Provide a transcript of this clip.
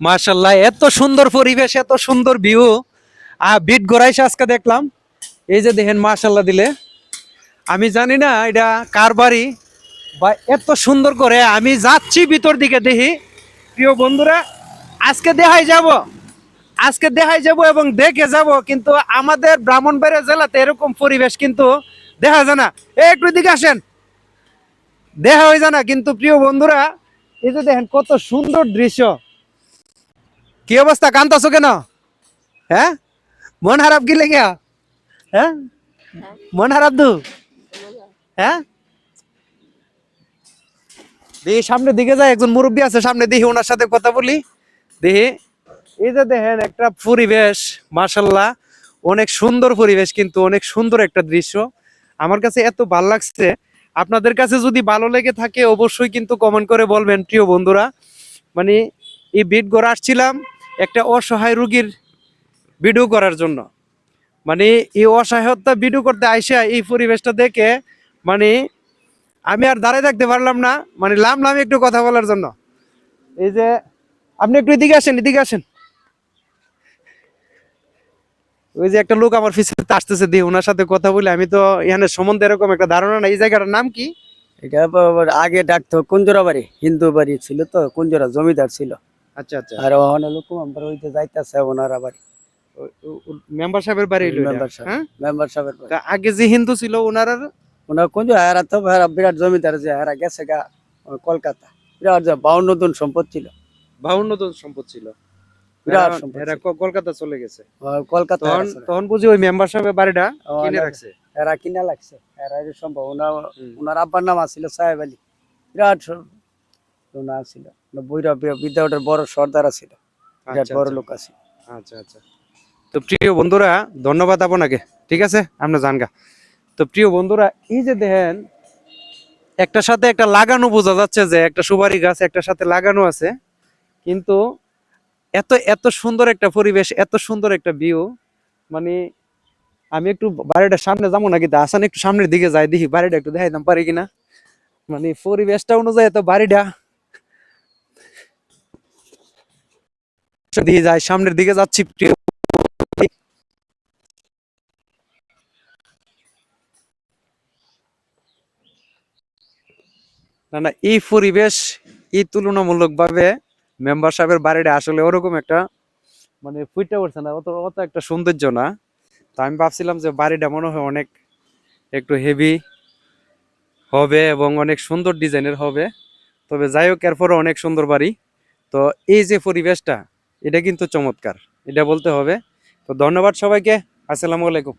মাশাল্লাহ, এত সুন্দর পরিবেশ, এত সুন্দর ভিউ। বিট গড়াইছে আজকে দেখলাম। এই যে দেখেন মাশাল্লাহ দিলে, আমি জানি না এটা কার বাড়ি বা এত সুন্দর করে আমি যাচ্ছি ভিতর দিকে দেখি। প্রিয় বন্ধুরা, আজকে দেখাই যাব এবং দেখে যাব, কিন্তু আমাদের ব্রাহ্মণবাড়িয়া জেলাতে এরকম পরিবেশ কিন্তু দেখা যায় না। একটু দিকে আসেন, দেখা হয়ে যায় না কিন্তু। প্রিয় বন্ধুরা, এই যে দেখেন কত সুন্দর দৃশ্য। কি অবস্থা, কান্তাছো কেন? হ্যাঁ, মন খারাপ কি লেগে? হ্যাঁ, মন খারাপ দু? হ্যাঁ, দেখি সামনের দিকে যায়, একজন মুরব্বী আছে সামনে, দেখি ওনার সাথে কথা বলি। দেখি, এই যে দেখেন একটা পরিবেশ, মাশাল্লাহ অনেক সুন্দর পরিবেশ, কিন্তু অনেক সুন্দর একটা দৃশ্য। আমার কাছে এত ভালো লাগছে। আপনাদের কাছে যদি ভালো লেগে থাকে অবশ্যই কিন্তু কমেন্ট করে বলবেন প্রিয় বন্ধুরা। মানে এই বিটগড় আসছিলাম একটা অসহায় রোগীর ভিডিও করার জন্য। মানে এই অসহায়তা ভিডিও করতে আইসা এই পরিবেশটা দেখে মানে আমি আর দাঁড়ায় থাকতে পারলাম না, মানে লাম একটু কথা বলার জন্য। এই যে আপনি একটু এদিকে আসেন, এদিকে আসেন। ওই যে একটা লোক আমার পিছনে আসতেছে, দিয়ে ওনার সাথে কথা বলে। আমি তো এখানে সম্বন্ধে এরকম একটা ধারণা নাই। এই জায়গাটার নাম কি? এটা আগে ডাকতো কুঞ্জরা বাড়ি, হিন্দু বাড়ি ছিল তো, কুঞ্জরা জমিদার ছিল। আচ্ছা আচ্ছা, আর ওখানে লোক আমরা হইতে যাইতেছে ওনারা বাড়ি। মেম্বার সাহেবের বাড়ি হইলো এটা? মেম্বার সাহেব, হ্যাঁ, মেম্বার সাহেবের বাড়ি। তা আগে যে হিন্দু ছিল ওনার? ওনার কুঞ্জরা এরা তো বিরাট জমিদার, যে এরা গেছে গা কলকাতা। বিরাট 52 জন সম্পদ ছিল, 52 জন সম্পদ ছিল। বিরাট সম্পদ এরা ছিল। কলকাতা চলে গেছে। কলকাতা তখন তখন বুঝি ওই মেম্বার সাহেবের বাড়িটা কিনে রাখছে। এরা কিনা লাগছে, এরা সম্ভব। ওনার আব্বার নাম আছিল সাহেব আলী। বিরাট ওনার ছিল বৈরব বিদ্যাপীঠের বড় সর্দার ছিল, বিরাট আচ্ছা বড় আচ্ছা লোক আছে। আচ্ছা আচ্ছা। তো প্রিয় বন্ধুরা, ধন্যবাদ আপনাকে। ঠিক আছে, আমরা জানগা। তো প্রিয় বন্ধুরা, এই যে দেখেন একটা সাথে একটা লাগানো, বোঝা যাচ্ছে যে একটা সুপারি গাছ একটা সাথে লাগানো আছে, কিন্তু এত এত সুন্দর একটা পরিবেশ, এত সুন্দর একটা ভিউ। মানে আমি একটু বাড়িটার সামনে যাবো নাকি, আসান একটু সামনের দিকে যাই, দেখি বাড়িটা একটু দেখাইতাম পারি কিনা। মানে পরিবেশটা অনুযায়ী তো বাড়িটা দিয়ে যায়, সামনের দিকে যাচ্ছি। প্রিয়, না না, এই পরিবেশ এই তুলনামূলক ভাবে মেম্বার সাহেবের বাড়িটা আসলে ওরকম একটা মানে ফুটে উঠছে না, অত অত একটা সৌন্দর্য না। তো আমি ভাবছিলাম যে বাড়িটা মনে হয় অনেক একটু হেভি হবে এবং অনেক সুন্দর ডিজাইনের হবে। তবে যাই হোক, এরপরও অনেক সুন্দর বাড়ি। তো এই যে পরিবেশটা, এটা কিন্তু চমৎকার, এটা বলতে হবে। তো ধন্যবাদ সবাইকে। আসসালামু আলাইকুম।